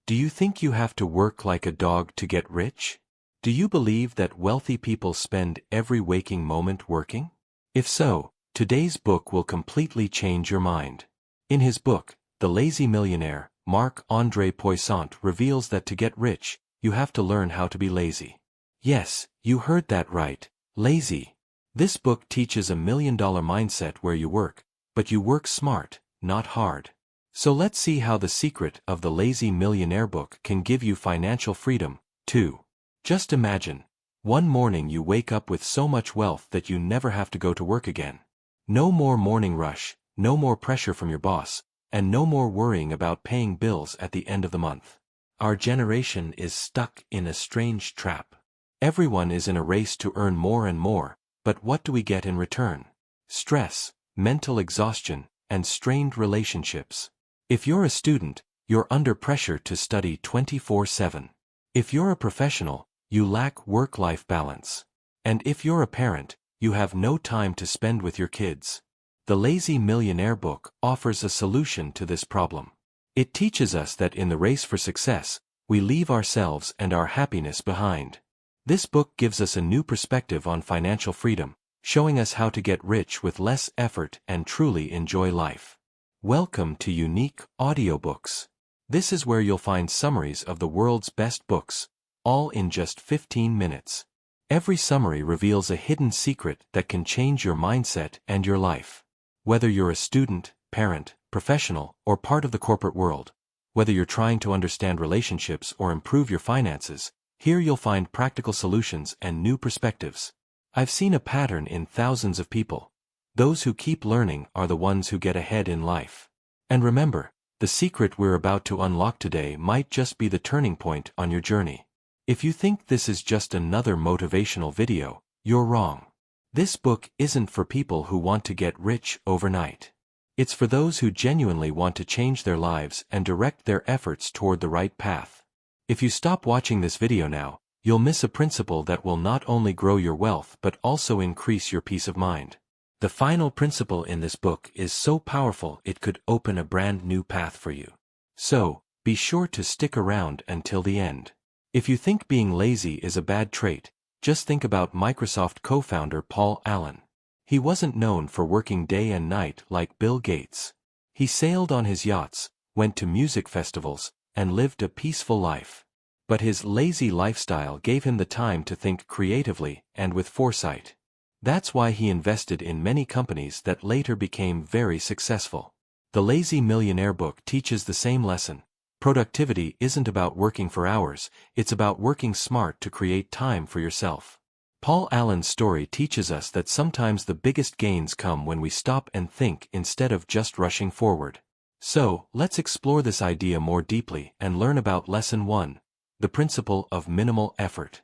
Do you think you have to work like a dog to get rich? Do you believe that wealthy people spend every waking moment working? If so, today's book will completely change your mind. In his book, The Lazy Millionaire, Marc-André Poissant reveals that to get rich, you have to learn how to be lazy. Yes, you heard that right, lazy. This book teaches $1 million mindset where you work, but you work smart, not hard. So let's see how the secret of the Lazy Millionaire book can give you financial freedom, too. Just imagine, one morning you wake up with so much wealth that you never have to go to work again. No more morning rush, no more pressure from your boss, and no more worrying about paying bills at the end of the month. Our generation is stuck in a strange trap. Everyone is in a race to earn more and more, but what do we get in return? Stress, mental exhaustion, and strained relationships. If you're a student, you're under pressure to study 24/7. If you're a professional, you lack work-life balance. And if you're a parent, you have no time to spend with your kids. The Lazy Millionaire book offers a solution to this problem. It teaches us that in the race for success, we leave ourselves and our happiness behind. This book gives us a new perspective on financial freedom, showing us how to get rich with less effort and truly enjoy life. Welcome to Unique Audiobooks. This is where you'll find summaries of the world's best books, all in just 15 minutes. Every summary reveals a hidden secret that can change your mindset and your life. Whether you're a student, parent, professional, or part of the corporate world, whether you're trying to understand relationships or improve your finances, here you'll find practical solutions and new perspectives. I've seen a pattern in thousands of people. Those who keep learning are the ones who get ahead in life. And remember, the secret we're about to unlock today might just be the turning point on your journey. If you think this is just another motivational video, you're wrong. This book isn't for people who want to get rich overnight. It's for those who genuinely want to change their lives and direct their efforts toward the right path. If you stop watching this video now, you'll miss a principle that will not only grow your wealth but also increase your peace of mind. The final principle in this book is so powerful it could open a brand new path for you. So, be sure to stick around until the end. If you think being lazy is a bad trait, just think about Microsoft co-founder Paul Allen. He wasn't known for working day and night like Bill Gates. He sailed on his yachts, went to music festivals, and lived a peaceful life. But his lazy lifestyle gave him the time to think creatively and with foresight. That's why he invested in many companies that later became very successful. The Lazy Millionaire book teaches the same lesson. Productivity isn't about working for hours, it's about working smart to create time for yourself. Paul Allen's story teaches us that sometimes the biggest gains come when we stop and think instead of just rushing forward. So, let's explore this idea more deeply and learn about Lesson 1, the principle of minimal effort.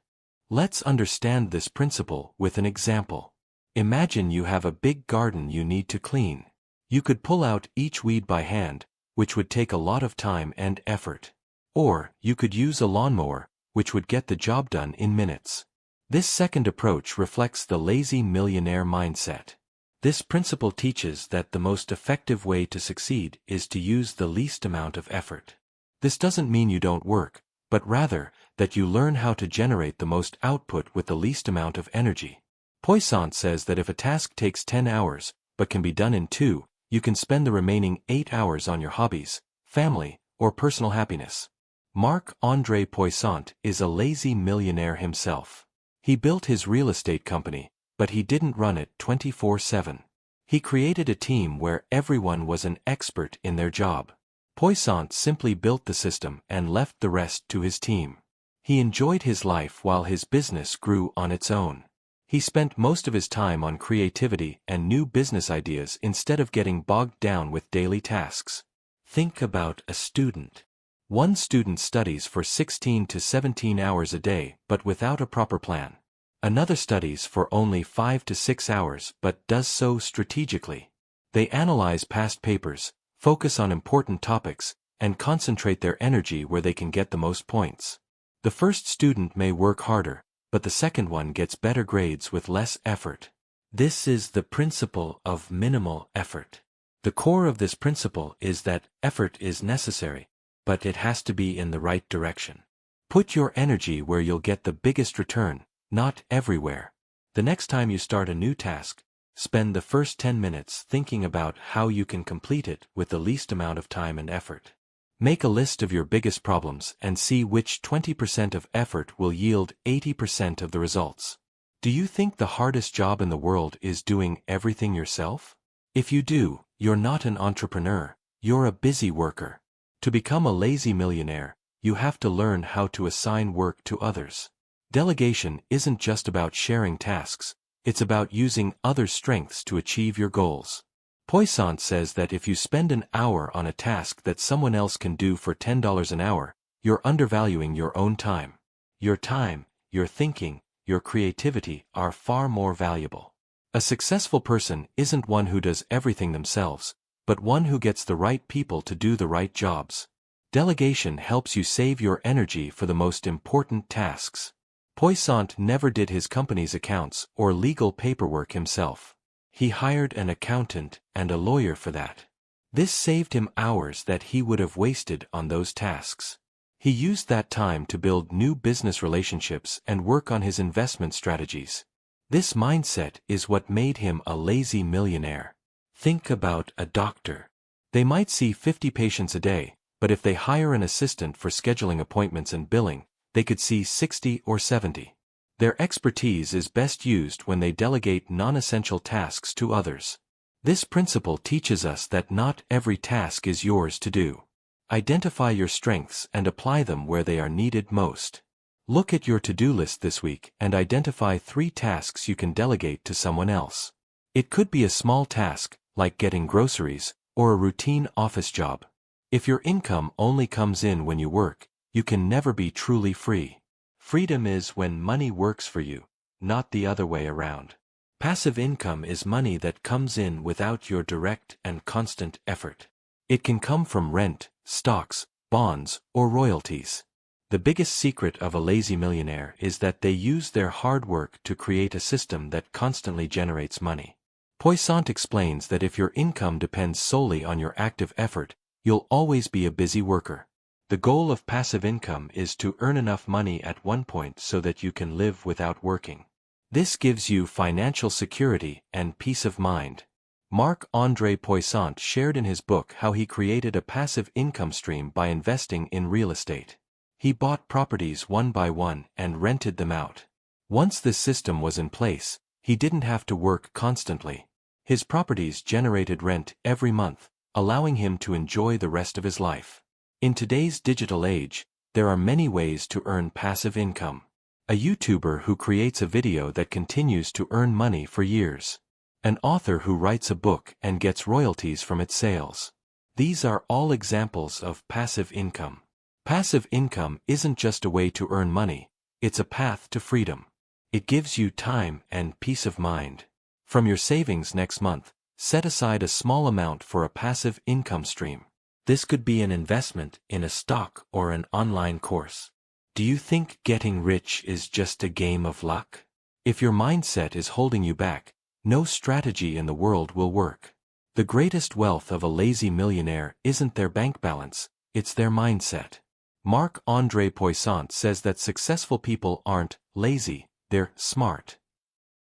Let's understand this principle with an example. Imagine you have a big garden you need to clean. You could pull out each weed by hand, which would take a lot of time and effort. Or, you could use a lawnmower, which would get the job done in minutes. This second approach reflects the Lazy Millionaire mindset. This principle teaches that the most effective way to succeed is to use the least amount of effort. This doesn't mean you don't work, but rather, that you learn how to generate the most output with the least amount of energy. Poissant says that if a task takes 10 hours, but can be done in 2, you can spend the remaining 8 hours on your hobbies, family, or personal happiness. Marc-André Poissant is a lazy millionaire himself. He built his real estate company, but he didn't run it 24/7. He created a team where everyone was an expert in their job. Poissant simply built the system and left the rest to his team. He enjoyed his life while his business grew on its own. He spent most of his time on creativity and new business ideas instead of getting bogged down with daily tasks. Think about a student. One student studies for 16 to 17 hours a day but without a proper plan. Another studies for only 5 to 6 hours but does so strategically. They analyze past papers, focus on important topics, and concentrate their energy where they can get the most points. The first student may work harder, but the second one gets better grades with less effort. This is the principle of minimal effort. The core of this principle is that effort is necessary, but it has to be in the right direction. Put your energy where you'll get the biggest return, not everywhere. The next time you start a new task, spend the first 10 minutes thinking about how you can complete it with the least amount of time and effort. Make a list of your biggest problems and see which 20% of effort will yield 80% of the results. Do you think the hardest job in the world is doing everything yourself? If you do, you're not an entrepreneur, you're a busy worker. To become a lazy millionaire, you have to learn how to assign work to others. Delegation isn't just about sharing tasks, it's about using others' strengths to achieve your goals. Poissant says that if you spend an hour on a task that someone else can do for $10 an hour, you're undervaluing your own time. Your time, your thinking, your creativity are far more valuable. A successful person isn't one who does everything themselves, but one who gets the right people to do the right jobs. Delegation helps you save your energy for the most important tasks. Poissant never did his company's accounts or legal paperwork himself. He hired an accountant and a lawyer for that. This saved him hours that he would have wasted on those tasks. He used that time to build new business relationships and work on his investment strategies. This mindset is what made him a lazy millionaire. Think about a doctor. They might see 50 patients a day, but if they hire an assistant for scheduling appointments and billing, they could see 60 or 70. Their expertise is best used when they delegate non-essential tasks to others. This principle teaches us that not every task is yours to do. Identify your strengths and apply them where they are needed most. Look at your to-do list this week and identify 3 tasks you can delegate to someone else. It could be a small task, like getting groceries, or a routine office job. If your income only comes in when you work, you can never be truly free. Freedom is when money works for you, not the other way around. Passive income is money that comes in without your direct and constant effort. It can come from rent, stocks, bonds, or royalties. The biggest secret of a lazy millionaire is that they use their hard work to create a system that constantly generates money. Poissant explains that if your income depends solely on your active effort, you'll always be a busy worker. The goal of passive income is to earn enough money at one point so that you can live without working. This gives you financial security and peace of mind. Marc-André Poissant shared in his book how he created a passive income stream by investing in real estate. He bought properties one by one and rented them out. Once this system was in place, he didn't have to work constantly. His properties generated rent every month, allowing him to enjoy the rest of his life. In today's digital age, there are many ways to earn passive income. A YouTuber who creates a video that continues to earn money for years. An author who writes a book and gets royalties from its sales. These are all examples of passive income. Passive income isn't just a way to earn money, it's a path to freedom. It gives you time and peace of mind. From your savings next month, set aside a small amount for a passive income stream. This could be an investment in a stock or an online course. Do you think getting rich is just a game of luck? If your mindset is holding you back, no strategy in the world will work. The greatest wealth of a lazy millionaire isn't their bank balance, it's their mindset. Marc-André Poissant says that successful people aren't lazy, they're smart.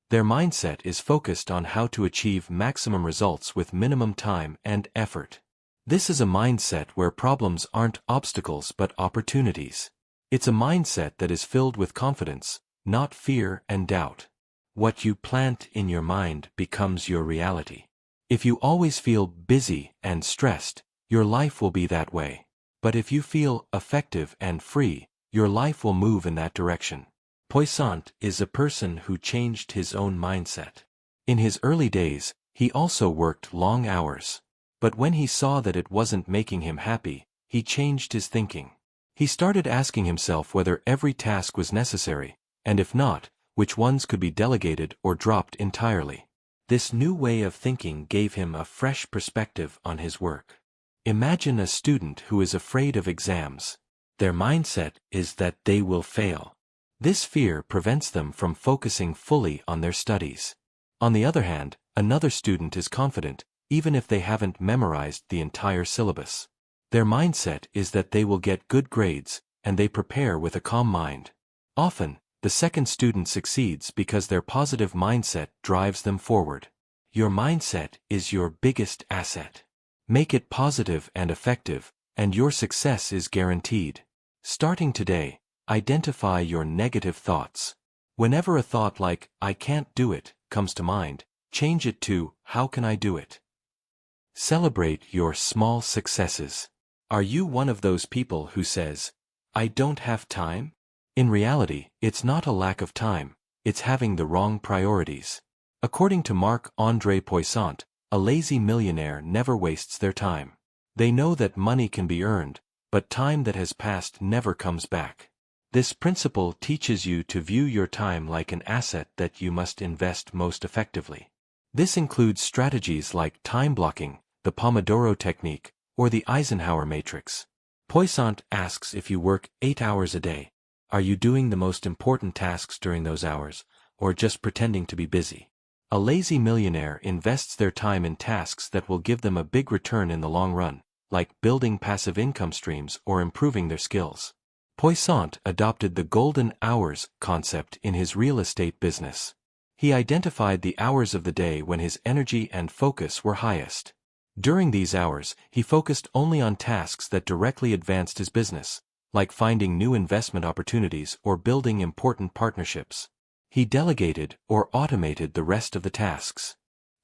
Their mindset is focused on how to achieve maximum results with minimum time and effort. This is a mindset where problems aren't obstacles but opportunities. It's a mindset that is filled with confidence, not fear and doubt. What you plant in your mind becomes your reality. If you always feel busy and stressed, your life will be that way. But if you feel effective and free, your life will move in that direction. Poissant is a person who changed his own mindset. In his early days, he also worked long hours. But when he saw that it wasn't making him happy, he changed his thinking. He started asking himself whether every task was necessary, and if not, which ones could be delegated or dropped entirely. This new way of thinking gave him a fresh perspective on his work. Imagine a student who is afraid of exams. Their mindset is that they will fail. This fear prevents them from focusing fully on their studies. On the other hand, another student is confident, even if they haven't memorized the entire syllabus. Their mindset is that they will get good grades, and they prepare with a calm mind. Often, the second student succeeds because their positive mindset drives them forward. Your mindset is your biggest asset. Make it positive and effective, and your success is guaranteed. Starting today, identify your negative thoughts. Whenever a thought like, "I can't do it," comes to mind, change it to, "How can I do it?" Celebrate your small successes. Are you one of those people who says, "I don't have time"? In reality, it's not a lack of time, it's having the wrong priorities. According to Marc-André Poissant, a lazy millionaire never wastes their time. They know that money can be earned, but time that has passed never comes back. This principle teaches you to view your time like an asset that you must invest most effectively. This includes strategies like time blocking, the Pomodoro technique, or the Eisenhower matrix. Poissant asks, if you work 8 hours a day, are you doing the most important tasks during those hours, or just pretending to be busy? A lazy millionaire invests their time in tasks that will give them a big return in the long run, like building passive income streams or improving their skills. Poissant adopted the golden hours concept in his real estate business. He identified the hours of the day when his energy and focus were highest. During these hours, he focused only on tasks that directly advanced his business, like finding new investment opportunities or building important partnerships. He delegated or automated the rest of the tasks.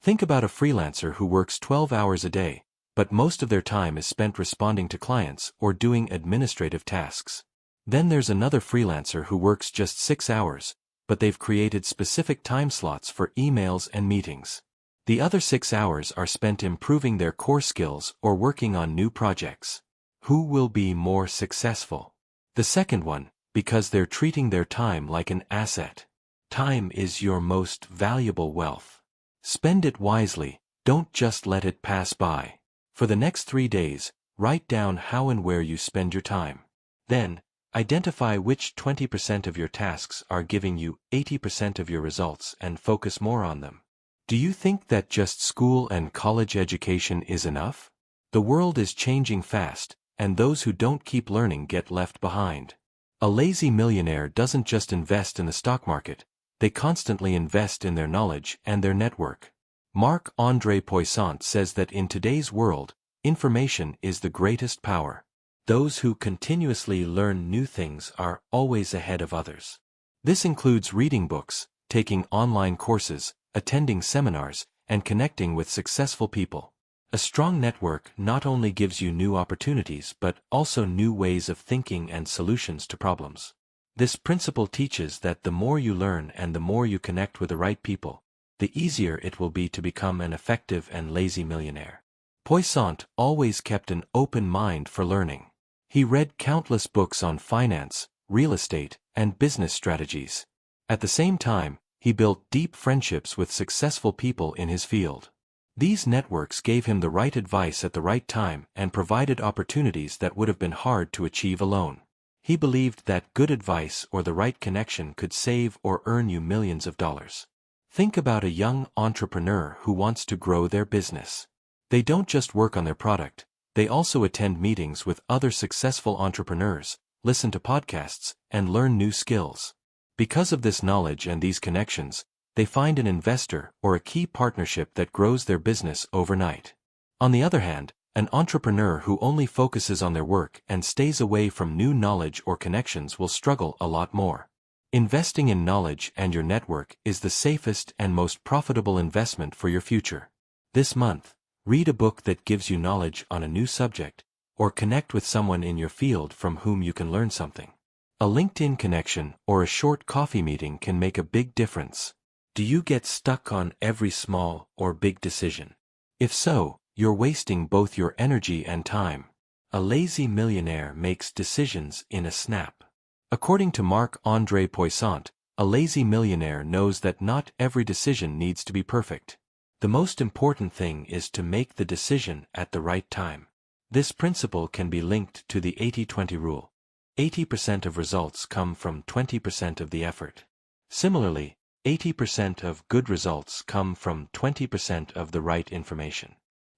Think about a freelancer who works 12 hours a day, but most of their time is spent responding to clients or doing administrative tasks. Then there's another freelancer who works just 6 hours, but they've created specific time slots for emails and meetings. The other 6 hours are spent improving their core skills or working on new projects. Who will be more successful? The second one, because they're treating their time like an asset. Time is your most valuable wealth. Spend it wisely, don't just let it pass by. For the next 3 days, write down how and where you spend your time. Then, identify which 20% of your tasks are giving you 80% of your results and focus more on them. Do you think that just school and college education is enough? The world is changing fast, and those who don't keep learning get left behind. A lazy millionaire doesn't just invest in the stock market, they constantly invest in their knowledge and their network. Marc-André Poissant says that in today's world, information is the greatest power. Those who continuously learn new things are always ahead of others. This includes reading books, taking online courses, attending seminars, and connecting with successful people. A strong network not only gives you new opportunities but also new ways of thinking and solutions to problems. This principle teaches that the more you learn and the more you connect with the right people, the easier it will be to become an effective and lazy millionaire. Poissant always kept an open mind for learning. He read countless books on finance, real estate, and business strategies. At the same time, he built deep friendships with successful people in his field. These networks gave him the right advice at the right time and provided opportunities that would have been hard to achieve alone. He believed that good advice or the right connection could save or earn you millions of dollars. Think about a young entrepreneur who wants to grow their business. They don't just work on their product, they also attend meetings with other successful entrepreneurs, listen to podcasts, and learn new skills. Because of this knowledge and these connections, they find an investor or a key partnership that grows their business overnight. On the other hand, an entrepreneur who only focuses on their work and stays away from new knowledge or connections will struggle a lot more. Investing in knowledge and your network is the safest and most profitable investment for your future. This month, read a book that gives you knowledge on a new subject, or connect with someone in your field from whom you can learn something. A LinkedIn connection or a short coffee meeting can make a big difference. Do you get stuck on every small or big decision? If so, you're wasting both your energy and time. A lazy millionaire makes decisions in a snap. According to Marc-André Poissant, a lazy millionaire knows that not every decision needs to be perfect. The most important thing is to make the decision at the right time. This principle can be linked to the 80-20 rule. 80% of results come from 20% of the effort. Similarly, 80% of good results come from 20% of the right information.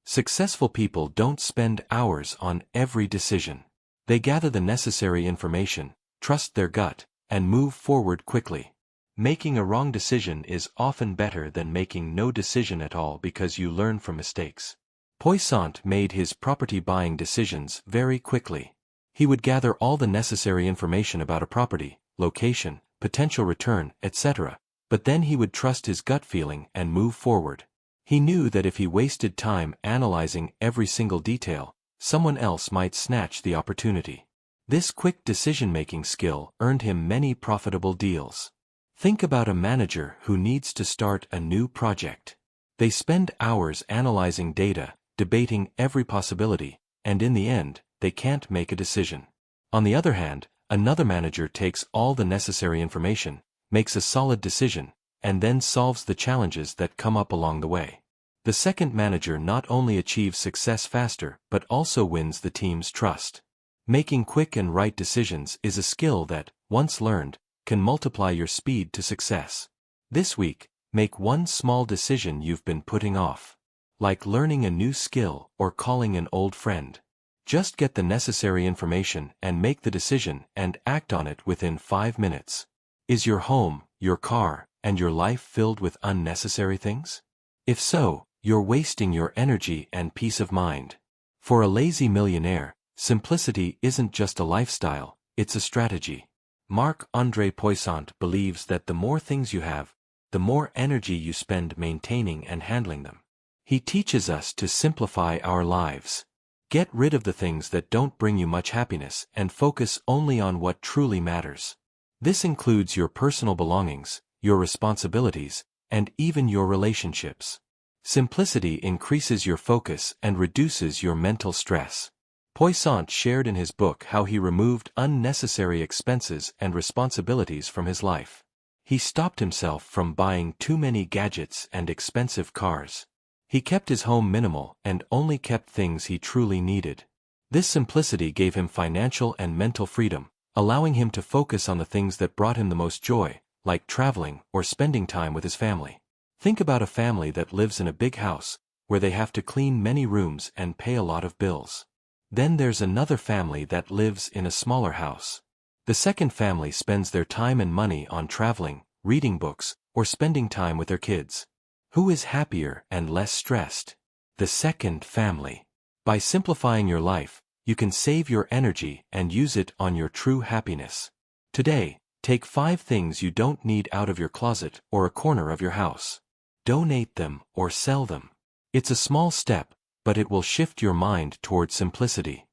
Successful people don't spend hours on every decision. They gather the necessary information, trust their gut, and move forward quickly. Making a wrong decision is often better than making no decision at all because you learn from mistakes. Poissant made his property buying decisions very quickly. He would gather all the necessary information about a property, location, potential return, etc., but then he would trust his gut feeling and move forward. He knew that if he wasted time analyzing every single detail, someone else might snatch the opportunity. This quick decision-making skill earned him many profitable deals. Think about a manager who needs to start a new project. They spend hours analyzing data, debating every possibility, and in the end, they can't make a decision. On the other hand, another manager takes all the necessary information, makes a solid decision, and then solves the challenges that come up along the way. The second manager not only achieves success faster but also wins the team's trust. Making quick and right decisions is a skill that, once learned, can multiply your speed to success. This week, make one small decision you've been putting off. Like learning a new skill or calling an old friend. Just get the necessary information and make the decision and act on it within 5 minutes. Is your home, your car, and your life filled with unnecessary things? If so, you're wasting your energy and peace of mind. For a lazy millionaire, simplicity isn't just a lifestyle, it's a strategy. Marc-André Poissant believes that the more things you have, the more energy you spend maintaining and handling them. He teaches us to simplify our lives. Get rid of the things that don't bring you much happiness and focus only on what truly matters. This includes your personal belongings, your responsibilities, and even your relationships. Simplicity increases your focus and reduces your mental stress. Poissant shared in his book how he removed unnecessary expenses and responsibilities from his life. He stopped himself from buying too many gadgets and expensive cars. He kept his home minimal and only kept things he truly needed. This simplicity gave him financial and mental freedom, allowing him to focus on the things that brought him the most joy, like traveling or spending time with his family. Think about a family that lives in a big house, where they have to clean many rooms and pay a lot of bills. Then there's another family that lives in a smaller house. The second family spends their time and money on traveling, reading books, or spending time with their kids. Who is happier and less stressed? The second family. By simplifying your life, you can save your energy and use it on your true happiness. Today, take 5 things you don't need out of your closet or a corner of your house. Donate them or sell them. It's a small step, but it will shift your mind toward simplicity.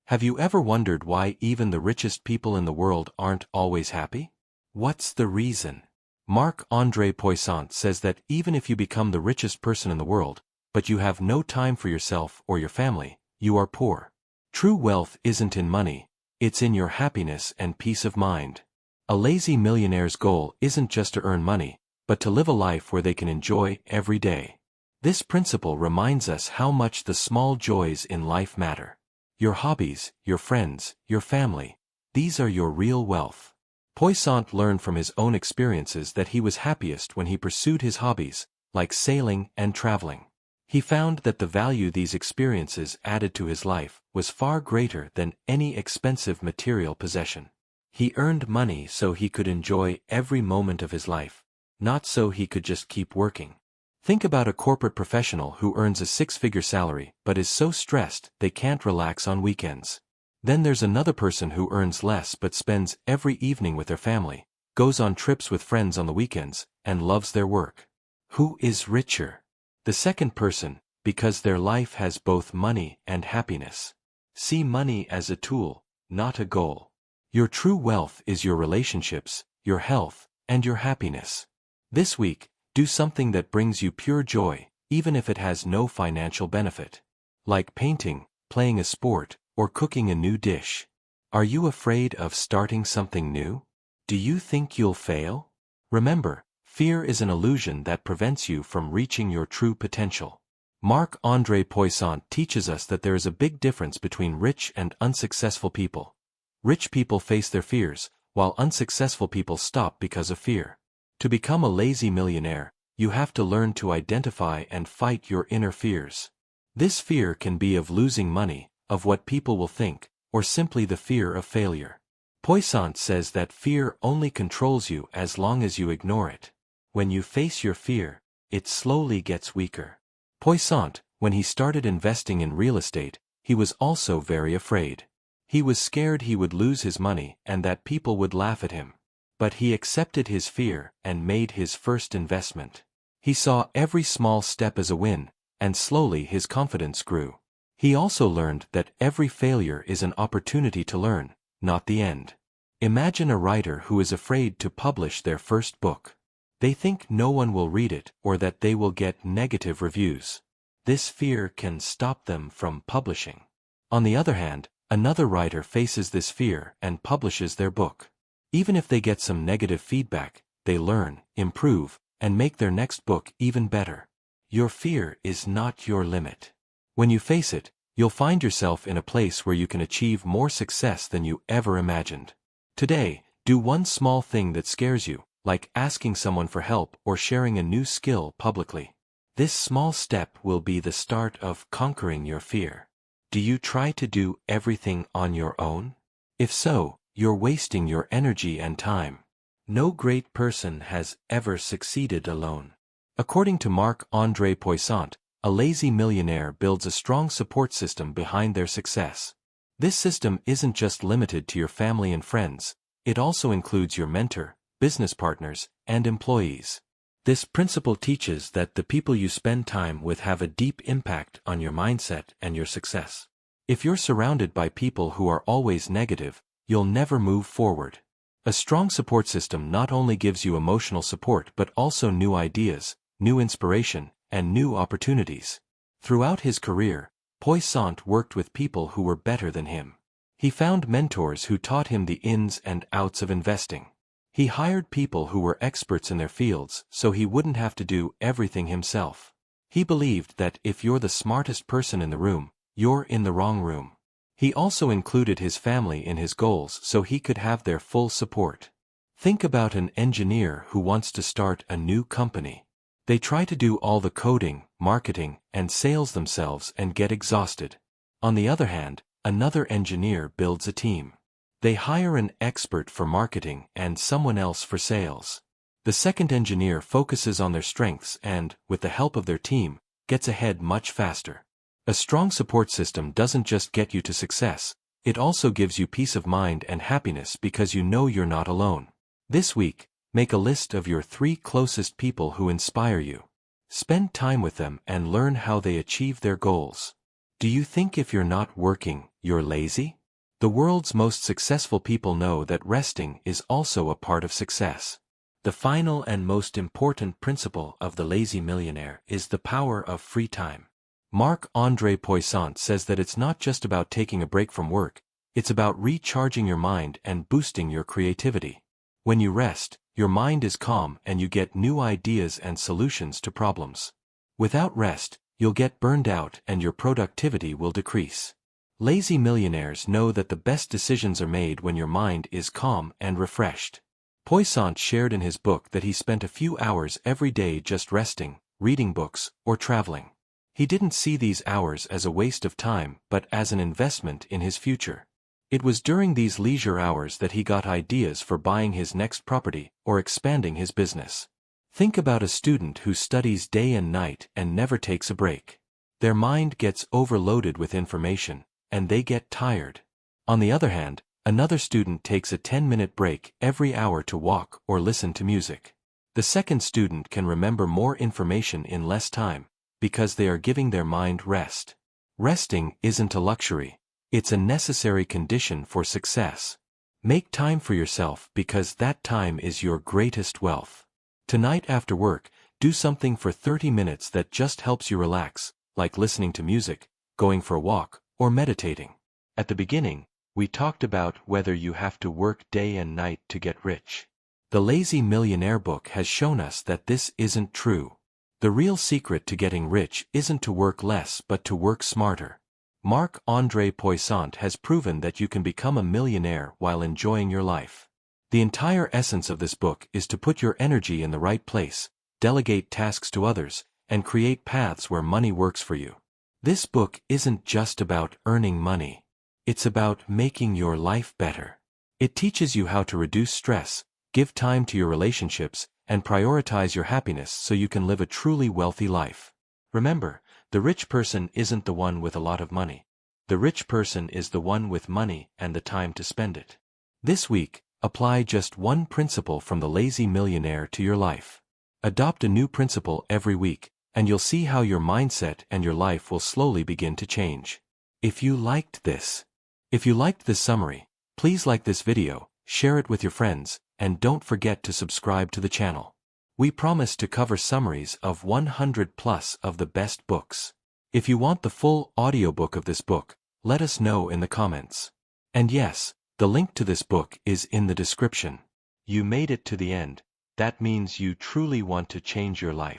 Have you ever wondered why even the richest people in the world aren't always happy? What's the reason? Marc-André Poissant says that even if you become the richest person in the world, but you have no time for yourself or your family, you are poor. True wealth isn't in money, it's in your happiness and peace of mind. A lazy millionaire's goal isn't just to earn money, but to live a life where they can enjoy every day. This principle reminds us how much the small joys in life matter. Your hobbies, your friends, your family, these are your real wealth. Poissant learned from his own experiences that he was happiest when he pursued his hobbies, like sailing and traveling. He found that the value these experiences added to his life was far greater than any expensive material possession. He earned money so he could enjoy every moment of his life, not so he could just keep working. Think about a corporate professional who earns a 6-figure salary but is so stressed they can't relax on weekends. Then there's another person who earns less but spends every evening with their family, goes on trips with friends on the weekends, and loves their work. Who is richer? The second person, because their life has both money and happiness. See money as a tool, not a goal. Your true wealth is your relationships, your health, and your happiness. This week, do something that brings you pure joy, even if it has no financial benefit. Like painting, playing a sport, or cooking a new dish. Are you afraid of starting something new? Do you think you'll fail? Remember, fear is an illusion that prevents you from reaching your true potential. Marc-André Poissant teaches us that there is a big difference between rich and unsuccessful people. Rich people face their fears, while unsuccessful people stop because of fear. To become a lazy millionaire, you have to learn to identify and fight your inner fears. This fear can be of losing money, of what people will think, or simply the fear of failure. Poissant says that fear only controls you as long as you ignore it. When you face your fear, it slowly gets weaker. Poissant, when he started investing in real estate, he was also very afraid. He was scared he would lose his money and that people would laugh at him. But he accepted his fear and made his first investment. He saw every small step as a win, and slowly his confidence grew. He also learned that every failure is an opportunity to learn, not the end. Imagine a writer who is afraid to publish their first book. They think no one will read it or that they will get negative reviews. This fear can stop them from publishing. On the other hand, another writer faces this fear and publishes their book. Even if they get some negative feedback, they learn, improve, and make their next book even better. Your fear is not your limit. When you face it, you'll find yourself in a place where you can achieve more success than you ever imagined. Today, do one small thing that scares you, like asking someone for help or sharing a new skill publicly. This small step will be the start of conquering your fear. Do you try to do everything on your own? If so, you're wasting your energy and time. No great person has ever succeeded alone. According to Marc-André Poissant, a lazy millionaire builds a strong support system behind their success. This system isn't just limited to your family and friends, it also includes your mentor, business partners, and employees. This principle teaches that the people you spend time with have a deep impact on your mindset and your success. If you're surrounded by people who are always negative, you'll never move forward. A strong support system not only gives you emotional support but also new ideas, new inspiration, and new opportunities. Throughout his career, Poissant worked with people who were better than him. He found mentors who taught him the ins and outs of investing. He hired people who were experts in their fields so he wouldn't have to do everything himself. He believed that if you're the smartest person in the room, you're in the wrong room. He also included his family in his goals so he could have their full support. Think about an engineer who wants to start a new company. They try to do all the coding, marketing, and sales themselves and get exhausted. On the other hand, another engineer builds a team. They hire an expert for marketing and someone else for sales. The second engineer focuses on their strengths and, with the help of their team, gets ahead much faster. A strong support system doesn't just get you to success, it also gives you peace of mind and happiness because you know you're not alone. This week, make a list of your 3 closest people who inspire you. Spend time with them and learn how they achieve their goals. Do you think if you're not working, you're lazy? The world's most successful people know that resting is also a part of success. The final and most important principle of the lazy millionaire is the power of free time. Marc-André Poissant says that it's not just about taking a break from work, it's about recharging your mind and boosting your creativity. When you rest, your mind is calm and you get new ideas and solutions to problems. Without rest, you'll get burned out and your productivity will decrease. Lazy millionaires know that the best decisions are made when your mind is calm and refreshed. Poissant shared in his book that he spent a few hours every day just resting, reading books, or traveling. He didn't see these hours as a waste of time but as an investment in his future. It was during these leisure hours that he got ideas for buying his next property or expanding his business. Think about a student who studies day and night and never takes a break. Their mind gets overloaded with information, and they get tired. On the other hand, another student takes a 10-minute break every hour to walk or listen to music. The second student can remember more information in less time, because they are giving their mind rest. Resting isn't a luxury, it's a necessary condition for success. Make time for yourself because that time is your greatest wealth. Tonight after work, do something for 30 minutes that just helps you relax, like listening to music, going for a walk, or meditating. At the beginning, we talked about whether you have to work day and night to get rich. The Lazy Millionaire book has shown us that this isn't true. The real secret to getting rich isn't to work less but to work smarter. Marc-André Poissant has proven that you can become a millionaire while enjoying your life. The entire essence of this book is to put your energy in the right place, delegate tasks to others, and create paths where money works for you. This book isn't just about earning money. It's about making your life better. It teaches you how to reduce stress, give time to your relationships, and prioritize your happiness so you can live a truly wealthy life. Remember, the rich person isn't the one with a lot of money. The rich person is the one with money and the time to spend it. This week, apply just one principle from the Lazy Millionaire to your life. Adopt a new principle every week, and you'll see how your mindset and your life will slowly begin to change. If you liked this summary, please like this video, share it with your friends, and don't forget to subscribe to the channel. We promise to cover summaries of 100 plus of the best books. If you want the full audiobook of this book, let us know in the comments. And yes, the link to this book is in the description. You made it to the end. That means you truly want to change your life.